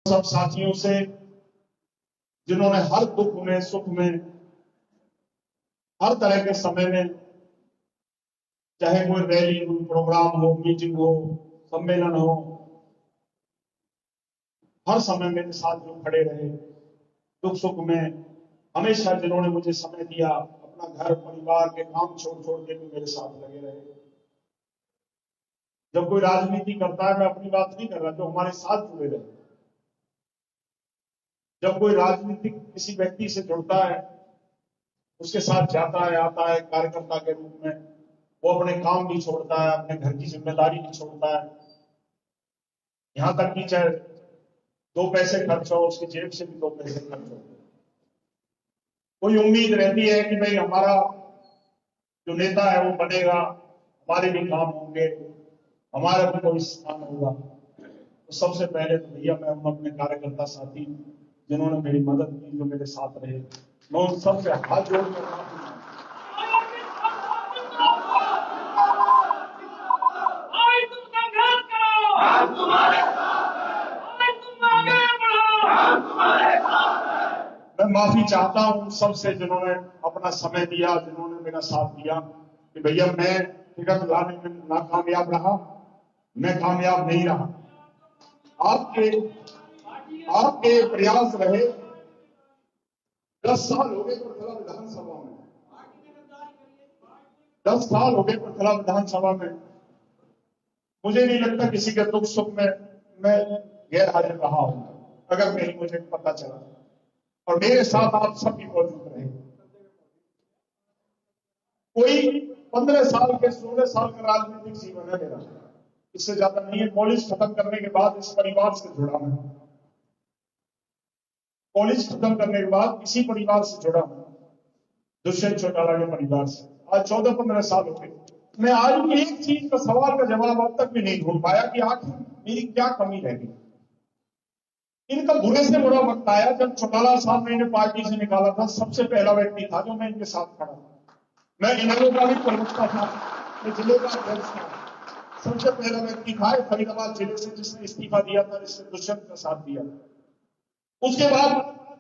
सब साथियों से जिन्होंने हर दुख में, सुख में, हर तरह के समय में, चाहे कोई रैली हो, प्रोग्राम हो, मीटिंग हो, सम्मेलन हो, हर समय मेरे साथ जो खड़े रहे, दुख सुख में हमेशा जिन्होंने मुझे समय दिया, अपना घर परिवार के काम छोड़ छोड़ के भी मेरे साथ लगे रहे। जब कोई राजनीति करता है, मैं अपनी बात नहीं कर रहा, जो हमारे साथ जुड़े रहे। जब कोई राजनीतिक किसी व्यक्ति से जुड़ता है, उसके साथ जाता है, आता है कार्यकर्ता के रूप में, वो अपने काम भी छोड़ता है, अपने घर की जिम्मेदारी भी छोड़ता है, यहां तक कि चाहे 2 पैसे खर्च हो, उसकी जेब से भी 2 पैसे खर्च हो। कोई उम्मीद रहती है कि भाई हमारा जो नेता है वो बनेगा, हमारे भी काम होंगे, हमारा भी कोई स्थान होगा। तो सबसे पहले तो भैया मैं अपने कार्यकर्ता साथी जिन्होंने मेरी मदद की, जो मेरे साथ रहे, मैं उन सबसे हाथ जोड़कर मैं माफी चाहता हूं सबसे जिन्होंने अपना समय दिया, जिन्होंने मेरा साथ दिया कि भैया मैं टिकट लाने में नाकामयाब रहा, मैं कामयाब नहीं रहा। आपके प्रयास रहे। 10 साल हो गए प्रथला विधानसभा में, 10 साल हो गए प्रथला विधानसभा में। मुझे नहीं लगता किसी के दुख सुख में मैं गैर हाजिर रहा हूं, अगर नहीं मुझे पता चला। और मेरे साथ आप सब भी मौजूद रहे। कोई 15 साल के 16 साल का राजनीतिक जीवन है मेरा, इससे ज्यादा नहीं है। कॉलेज खत्म करने के बाद इस परिवार से जुड़ा मैं, कॉलेज खत्म करने के बाद इसी परिवार से जुड़ा मैं, दुष्यंत चौटाला के परिवार से। आज 14-15 साल हो गए। मैं आज भी एक चीज का सवाल का जवाब अब तक भी नहीं ढूंढ पाया कि आखिर मेरी क्या कमी रह गई। इनका बुरे से बुरा वक्त आया जब चौटाला साहब ने इन्हें पार्टी से निकाला था। सबसे पहला व्यक्ति था जो मैं इनके साथ खड़ा था। मैं इनलों का भी प्रवक्ता था, मैं जिले का अध्यक्ष था। सबसे पहला व्यक्ति था फरीदाबाद जिले से जिसने इस्तीफा दिया था, जिसने दुष्यंत का साथ दिया। उसके बाद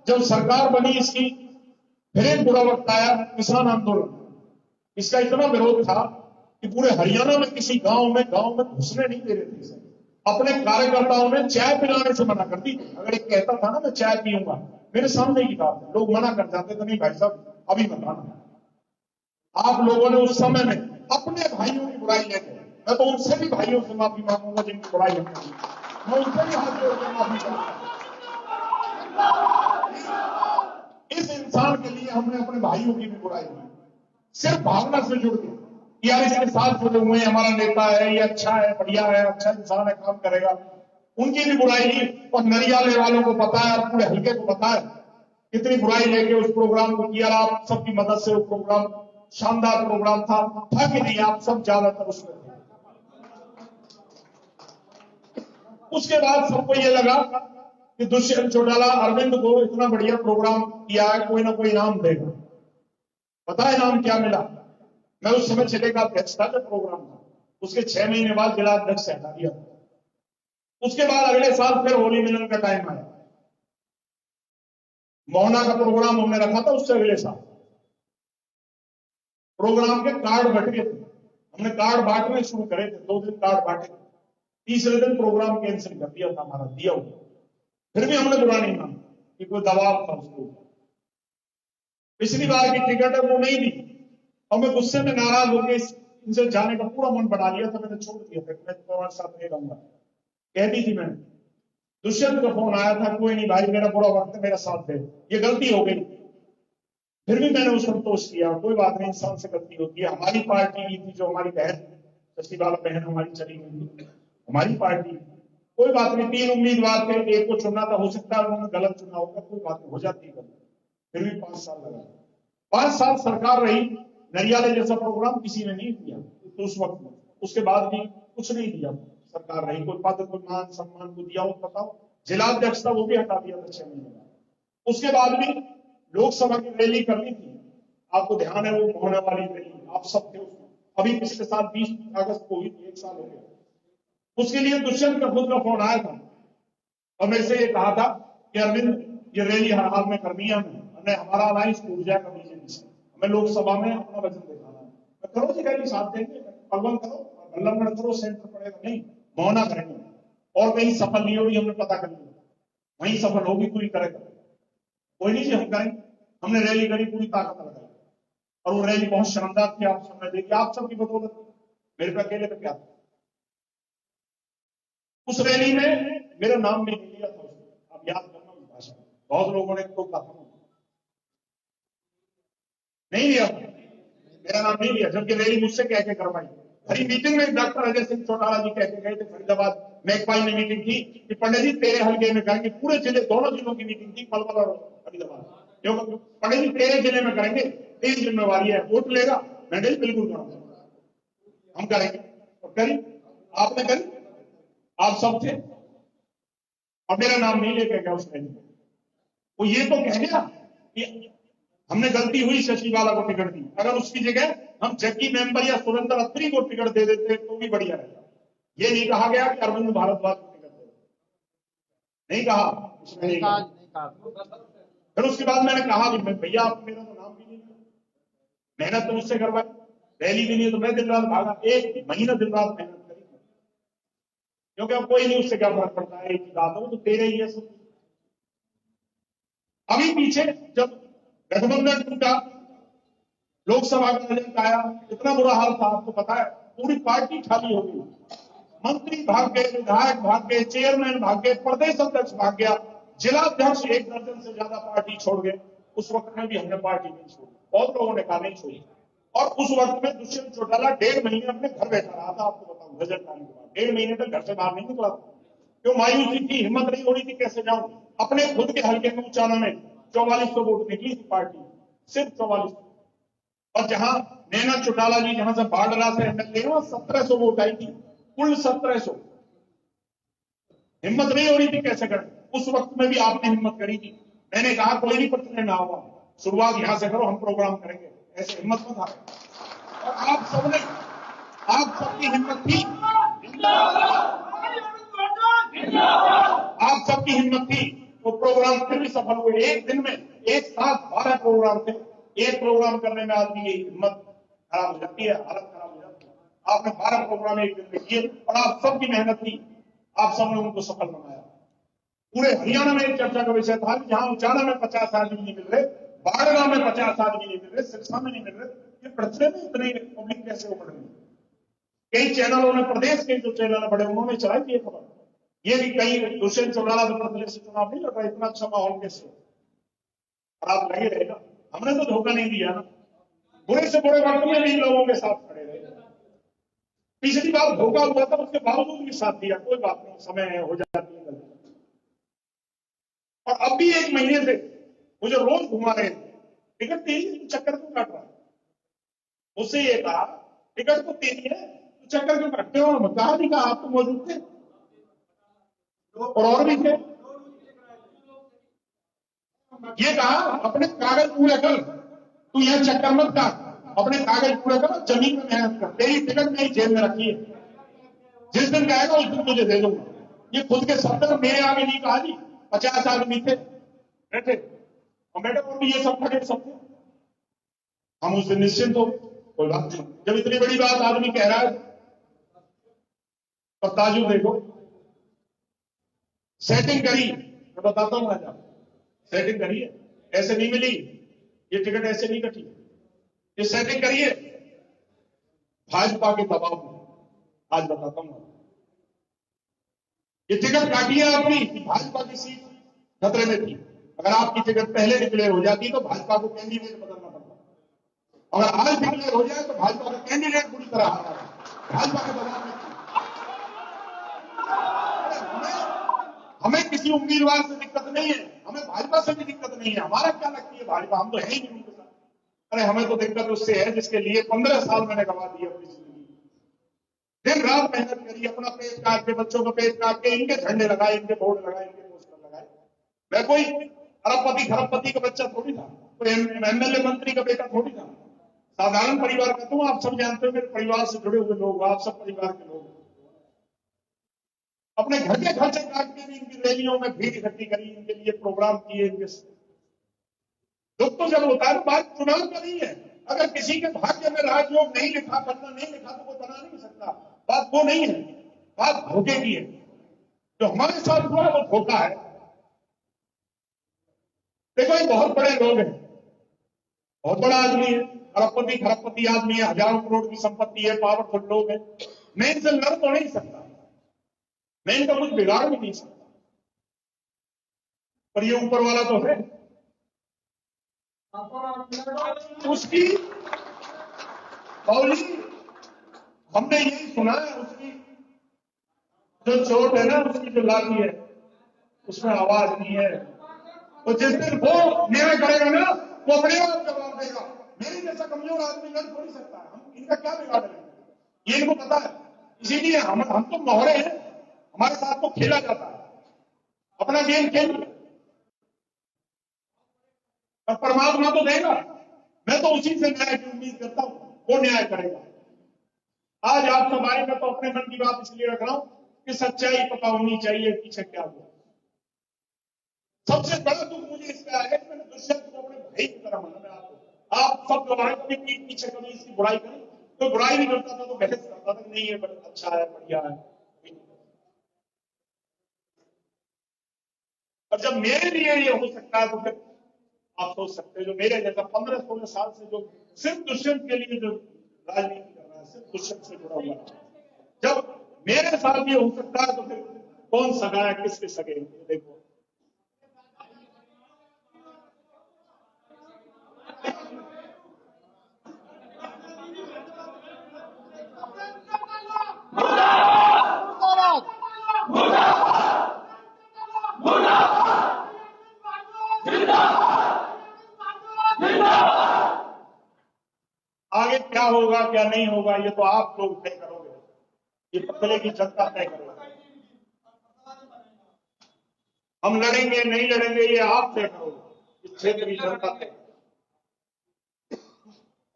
जब सरकार बनी इसकी, फिर एक बुरा वक्त आया, किसान आंदोलन। इसका इतना विरोध था कि पूरे हरियाणा में किसी गांव में घुसने नहीं दे रहे थे। अपने कार्यकर्ताओं ने चाय पिलाने से मना कर दी। अगर एक कहता था ना मैं चाय पीऊंगा, मेरे सामने की बात, लोग मना कर जाते थे, नहीं भाई साहब अभी मत आना। आप लोगों ने उस समय में अपने भाइयों की बुराई लेके, मैं तो उनसे भी भाइयों से माफी मांगूंगा जिनकी बुराई लेते, मैं उनसे भी हाथ जोड़कर माफी चाहूंगा। इस इंसान के लिए हमने अपने भाइयों की भी बुराई की, सिर्फ भावना से जुड़ के यार इसके साथ जुड़े हुए, हमारा नेता है, ये अच्छा है, बढ़िया है, अच्छा इंसान है, काम करेगा, उनकी भी बुराई की। और नरियाले वालों को पता है और पूरे हल्के को पता है कितनी बुराई लेके उस प्रोग्राम को किया। आप सबकी मदद से वो प्रोग्राम शानदार प्रोग्राम था कि नहीं? आप सब ज्यादातर उसमें थे। उसके बाद सबको ये लगा कि दुष्यंत चौटाला अरविंद को इतना बढ़िया प्रोग्राम किया है, कोई ना कोई इनाम देगा। पता है इनाम क्या मिला? मैं उस समय जिले का अध्यक्ष था जब प्रोग्राम था, उसके 6 महीने बाद जिला अध्यक्ष से हटा दिया। उसके बाद अगले साल फिर होली मिलन का टाइम आया, मोहना का प्रोग्राम हमने रखा था। उससे अगले साल प्रोग्राम के कार्ड बट गए थे, हमने कार्ड बांटने शुरू करे थे, 2 दिन कार्ड बांटे, तीसरे दिन प्रोग्राम कैंसिल कर दिया था हमारा दिया हुआ। फिर भी हमने बुरा नहीं माना कि कोई दबाव था उसको। पिछली बार की टिकट है वो नहीं दी और मैं गुस्से में नाराज होकर इनसे जाने का पूरा मन बना लिया था। मैंने छोड़ दिया था, मैं तुम्हारे साथ नहीं रहूंगा, कह दी थी मैंने। दुष्यंत का फोन आया था, कोई नहीं भाई मेरा बुरा वक्त है, मेरा साथ दे, ये गलती हो गई। फिर भी मैंने उसको संतोष किया, कोई बात नहीं, इंसान से गलती होती है। हमारी पार्टी की थी, जो हमारी बहन शशिबाला बहन हमारी चली गई थी, हमारी पार्टी, कोई बात नहीं। 3 उम्मीदवार थे, एक को चुनना था, हो सकता है उन्होंने गलत चुना होगा, कोई बात नहीं, हो जाती है गलती। फिर भी 5 साल लगा, 5 साल सरकार रही, नरियाले जैसा प्रोग्राम किसी ने नहीं किया तो उस वक्त में। उसके बाद भी कुछ नहीं दिया सरकार रही, कोई पद कोई मान सम्मान को दिया हो बताओ? जिला अध्यक्ष था वो भी हटा दिया था 6 महीने बाद। उसके बाद भी लोकसभा की रैली करनी थी, आपको ध्यान है वो होने वाली रैली, आप सब थे उसमें। अभी पिछले साल 20 अगस्त को हुई, 1 साल हो गया। उसके लिए दुष्यंत का खुद का फोन आया था और मेरे से ये कहा था कि अरविंद, ये रैली हर हाल में करनी है हमें, हमारा अलायंस टूट जाएगा बीजेपी से, हमें लोकसभा में अपना वजन दिखाना है। करो जी रैली, साथ देंगे, पलवन करो, बल्लभगढ़ करो, सेंटर पड़ेगा नहीं, मोहना करेंगे। और कहीं सफल नहीं होगी, हमने पता कर लिया, वहीं सफल होगी पूरी करेगा, कोई नहीं जी हम करेंगे। हमने रैली करी, पूरी ताकत लगाई, और वो रैली बहुत शानदार थी। आप सबने देखी, आप सबकी बदौलत, मेरे पे अकेले पे क्या था। उस रैली में मेरा नाम भी नहीं लिया था उसने, आप याद करना उस भाषण में, बहुत लोगों ने तो कहा नहीं लिया, मेरा नाम नहीं लिया, जबकि रैली मुझसे कह के करवाई। हरी मीटिंग में डॉक्टर अजय सिंह चौटाला जी कह के गए थे फरीदाबाद, मैकपाई में मीटिंग थी कि पंडित जी तेरे हल्के में करेंगे, पूरे जिले, दोनों जिलों की मीटिंग थी, पलवल और फरीदाबाद, क्योंकि पंडित जी तेरे जिले में करेंगे, तेरी जिम्मेवारी है, वोट लेगा, मैंने बिल्कुल करूंगा, हम करेंगे। और करी, आपने करी, आप सब थे, और मेरा नाम नहीं लेके गया उस रैली में। वो ये तो कह गया कि हमने गलती हुई, शशि वाला को टिकट दी, अगर उसकी जगह हम जग्गी मेंबर या सुरेंद्र अत्री को टिकट दे देते तो भी बढ़िया रहता। ये नहीं कहा गया कि अरविंद भारद्वाज को टिकट दे, नहीं कहा, उसने नहीं कहा। फिर उसके बाद मैंने कहा कि भैया आप मेरा तो नाम भी नहीं लिया, मेहनत तो मुझसे करवाई, रैली के लिए तो मैं दिन रात भागा, 1 महीना दिन रात मेहनत करी, क्योंकि अब कोई नहीं, उससे क्या फर्क पड़ता है, एक ही बात हो तो तेरे ही है सब। अभी पीछे जब गठबंधन टूटा, लोकसभा का रिजल्ट आया, इतना बुरा हाल था, आपको पता है, पूरी पार्टी खाली हो गई, मंत्री भाग गए, विधायक भाग गए, चेयरमैन भाग गए, प्रदेश अध्यक्ष भाग गया, जिलाध्यक्ष 1 दर्जन से ज्यादा पार्टी छोड़ गए। उस वक्त में भी हमने पार्टी नहीं छोड़ी, बहुत लोगों ने कहा नहीं छोड़ी, और उस वक्त में दुष्यंत चौटाला 1.5 महीने अपने घर बैठा रहा था, आपको बताऊं, बजट आने के बाद 1.5 महीने तक घर से बाहर नहीं निकला था, क्यों, मायूसी थी, हिम्मत नहीं हो रही थी, कैसे जाऊं। अपने खुद के हल्के में उचाना में 4400 वोट निकली थी पार्टी, सिर्फ 4400, और जहां नैना चौटाला जी जहां से बाडरा से एमएलए, वहां 1700 वोट आई थी, कुल 1700। हिम्मत नहीं हो रही थी, कैसे करें। उस वक्त में भी आपने हिम्मत करी थी, मैंने कहा कोई नहीं पटने में आऊंगा, शुरुआत यहां से करो, हम प्रोग्राम करेंगे, ऐसे हिम्मत मत हारो। और आप सबने, आप सबकी हिम्मत थी, आप सबकी हिम्मत थी, वो प्रोग्राम फिर भी सफल हुए। एक दिन में एक साथ 12 प्रोग्राम थे, एक प्रोग्राम करने में आदमी की हिम्मत खराब हो जाती है, हालत खराब हो जाती है। आपने 12 प्रोग्राम एक दिन में किए, और आप सबकी मेहनत थी, आप सबने उनको सफल बनाया। पूरे हरियाणा में एक चर्चा का विषय था कि जहां उचाना में 50 आदमी नहीं मिल रहे, बाड़मेर में 50 आदमी नहीं मिल रहे, सिरसा में नहीं मिल रहे, ये पटने में इतनी पब्लिक कैसे उमड़ रही। कई चैनलों ने, प्रदेश के जो चैनल बड़े, उन्होंने चलाई थी ये खबर, ये भी कहीं दुष्यंत चौटाला प्रदेश से चुनाव नहीं लड़ रहा, इतना अच्छा माहौल कैसे, और आप लगे रहे ना, हमने तो धोखा नहीं दिया ना, बुरे से बुरे वक्त में भी लोगों के साथ खड़े रहे। पिछली बार धोखा हुआ था, उसके बावजूद भी साथ दिया, कोई बात नहीं, समय हो जाती है गलती। और अब भी 1 महीने से मुझे रोज घुमा रहे थे, टिकट तेरी चक्कर क्यों काट रहा है, उससे ये कहा टिकट तो तेरी है, तो चक्कर क्यों काटते हो। कहा नहीं, कहा आप तो मौजूद थे और भी थे, ये कहा अपने कागज पूरे कर, तू यहां चक्कर मत काट, अपने कागज पूरे कर, जमीन में मेहनत कर, तेरी टिकट मेरी जेब में रखी है, जिस दिन कहेगा उस दिन तुझे दे दूंगा। ये खुद के शब्द मेरे आगे नहीं कहा जी, 50 आदमी थे बैठे, और मैडम और भी ये सब खड़े सब थे, हम उससे निश्चिंत हो, कोई बात नहीं। जब इतनी बड़ी बात आदमी कह रहा है, और ताजु देखो, सेटिंग करी, मैं बताता हूं आज आपको, सेटिंग करिए, ऐसे नहीं मिली ये टिकट, ऐसे नहीं कटी, ये सेटिंग करिए भाजपा के दबाव में। आज बताता हूं, ये टिकट काटी है आपने कि भाजपा की सीट खतरे में थी, अगर आपकी टिकट पहले डिक्लेयर हो जाती तो भाजपा को कैंडिडेट बदलना पड़ता, अगर आज डिक्लेयर हो जाए तो भाजपा का कैंडिडेट बुरी तरह हारा, भाजपा के दबाव में। हमें किसी उम्मीदवार से दिक्कत नहीं है, हमें भाजपा से भी दिक्कत नहीं है, हमारा क्या लगती है भाजपा, हम तो है ही नहीं उनके साथ। अरे हमें तो दिक्कत उससे है जिसके लिए 15 साल मैंने गवा दिए अपनी जिंदगी, दिन रात मेहनत करी, अपना पेट काट के, बच्चों का पेट काट के, इनके झंडे लगाए, इनके बोर्ड लगाए, इनके पोस्टर लगाए। मैं कोई अरबपति खरबपति का बच्चा थोड़ी था, कोई एमएलए मंत्री का बेटा थोड़ी था, साधारण परिवार का। तुम आप सब जानते हो, मेरे परिवार से जुड़े हुए लोग, आप सब परिवार के लोग, अपने घर के खर्चे काट के भी इनकी रैलियों में भीड़ इकट्ठी करी, इनके लिए प्रोग्राम किए, इनके दुख तो जब होता है तो बात चुनाव का नहीं है। अगर किसी के भाग्य में राजयोग नहीं लिखा, पन्ना नहीं लिखा तो वो बना नहीं सकता। बात वो नहीं है, बात धोखे की है। जो हमारे साथ हुआ वो धोखा है। देखो ये बहुत बड़े लोग हैं, बहुत बड़ा आदमी है, खरबपति आदमी है, हजारों करोड़ की संपत्ति है, पावरफुल लोग हैं। मैं इनसे लड़ तो नहीं सकता, मैं इनका कुछ बिगाड़ भी नहीं सकता, पर ये ऊपर वाला तो है। उसकी बाउली हमने यही सुना है, उसकी जो चोट है ना, उसकी जो लाठी है उसमें आवाज नहीं है। तो जिस दिन वो न्याय करेगा ना, वो अपने आप जवाब देगा। मेरे जैसा कमजोर आदमी लड़ थोड़ी सकता है, हम इनका क्या बिगाड़ लेंगे, ये इनको पता है। इसीलिए हम तो मोहरे हैं, हमारे साथ तो खेला जाता है, अपना गेम खेल। और परमात्मा तो देगा, मैं तो उसी से न्याय की उम्मीद करता हूं, वो न्याय करेगा। आज आप सब आए, मैं तो अपने मन की बात इसलिए रख रहा हूं कि सच्चाई पता होनी चाहिए पीछे क्या हुआ। सबसे बड़ा दुख मुझे इसका है कि मैंने दुष्यंत को अपने भाई की तरह माना। मैं आप सब गवाएं, कभी पीठ पीछे कभी इसकी बुराई करी, तो बुराई नहीं करता था, तो बहस करता था, नहीं है अच्छा है, बढ़िया है। और जब मेरे लिए ये हो सकता है तो फिर आप सोच सकते हैं, जो मेरे जैसा 15-16 साल से जो सिर्फ दुष्यंत के लिए जो राजनीति कर रहा है, सिर्फ दुष्यंत से जुड़ा हुआ है, जब मेरे साथ ये हो सकता है तो फिर कौन सगा है, किसके सगे। देखो आगे क्या होगा क्या नहीं होगा ये तो आप लोग तय करोगे, ये पकड़े की जनता तय करेगी। हम लड़ेंगे नहीं लड़ेंगे ये आप तय करोगे, इस क्षेत्र की जनता तय।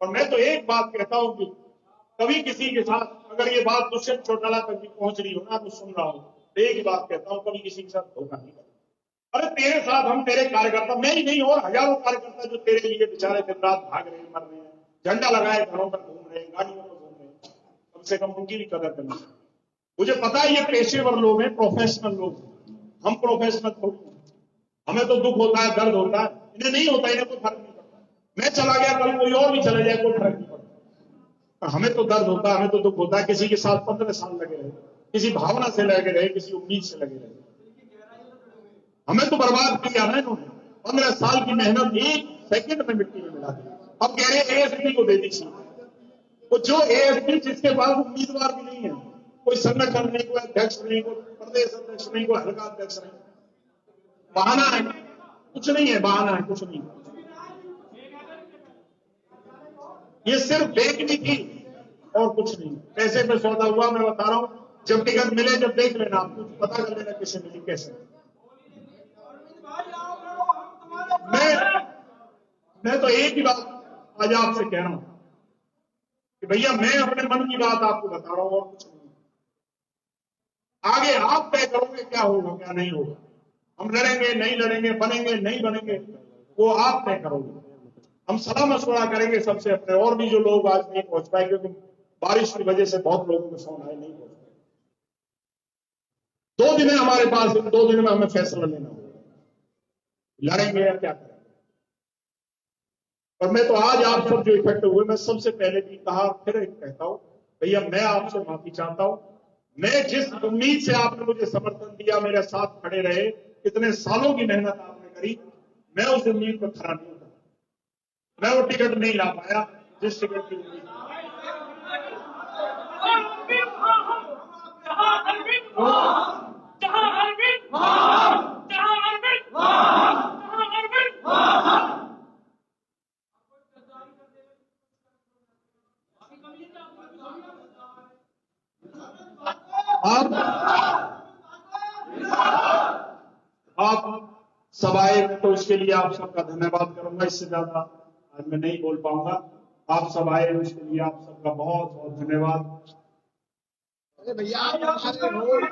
और मैं तो एक बात कहता हूं कि कभी किसी के साथ अगर ये बात दुष्यंत चौटाला तक भी पहुंच रही हो ना, तो सुन रहा हूं, तो एक ही बात कहता हूं, कभी किसी के साथ धोखा नहीं करता। अरे तेरे साथ हम तेरे कार्यकर्ता, मैं ही नहीं और हजारों कार्यकर्ता जो तेरे लिए बेचारे दिन रात भाग रहे हैं, मर रहे हैं, झंडा लगाए घरों पर घूम रहे हैं, गाड़ियों पर घूम रहे हैं, कम से कम उनकी भी कदर करनी चाहिए। मुझे पता है ये पेशेवर लोग हैं, प्रोफेशनल लोग, हम प्रोफेशनल थोड़ी। हमें तो दुख होता है, दर्द होता है, इन्हें नहीं होता, इन्हें कोई फर्क नहीं पड़ता। मैं चला गया, कल कोई और भी चले जाए, कोई फर्क नहीं पड़ता। हमें तो दर्द होता है, हमें तो दुख होता है। किसी के साथ 15 साल लगे रहे, किसी भावना से लगे रहे, किसी उम्मीद से लगे रहे, हमें तो बर्बाद किया ना इन्होंने। 15 साल की मेहनत एक सेकंड में मिट्टी में मिला दी। अब कह रहे एएसपी को दे दी सीट, वो जो एएसपी जिसके पास उम्मीदवार भी नहीं है, कोई संगठन नहीं, कोई अध्यक्ष नहीं, कोई प्रदेश अध्यक्ष नहीं, कोई हल्का अध्यक्ष नहीं, बहाना है, कुछ नहीं है, बहाना है, कुछ नहीं। ये सिर्फ बेचनी थी और कुछ नहीं, पैसे पे सौदा हुआ। मैं बता रहा हूं, जब टिकट मिले जब देख लेना, आप कुछ पता कर लेना किसे मिली कैसे। मैं तो एक ही बात आज आपसे कह रहा हूं कि भैया मैं अपने मन की बात आपको बता रहा हूं और कुछ नहीं। आगे आप तय करोगे क्या होगा क्या नहीं होगा, हम लड़ेंगे नहीं लड़ेंगे, बनेंगे नहीं बनेंगे, वो आप तय करोगे। हम सलाह मशवरा करेंगे सबसे अपने, और भी जो लोग आज नहीं पहुंच पाए क्योंकि बारिश की वजह से बहुत लोगों के फोन आए, नहीं पहुंच पाए। 2 दिन है हमारे पास, इन 2 दिन में हमें फैसला लेना होगा, लड़ेंगे या क्या करेंगे। और मैं तो आज आप सब जो इकट्ठे हुए, मैं सबसे पहले भी कहा, फिर एक कहता हूं, भैया मैं आपसे माफी चाहता हूं। मैं जिस उम्मीद से आपने मुझे समर्थन दिया, मेरे साथ खड़े रहे, इतने सालों की मेहनत आपने करी, मैं उस उम्मीद पर खरा नहीं उतरा। मैं वो टिकट नहीं ला पाया जिस टिकट की उम्मीद। आप सब आए तो उसके लिए आप सबका धन्यवाद करूंगा, इससे ज्यादा आज मैं नहीं बोल पाऊंगा। आप सब आए उसके लिए आप सबका बहुत बहुत धन्यवाद। अरे भैया आप हमारे रोज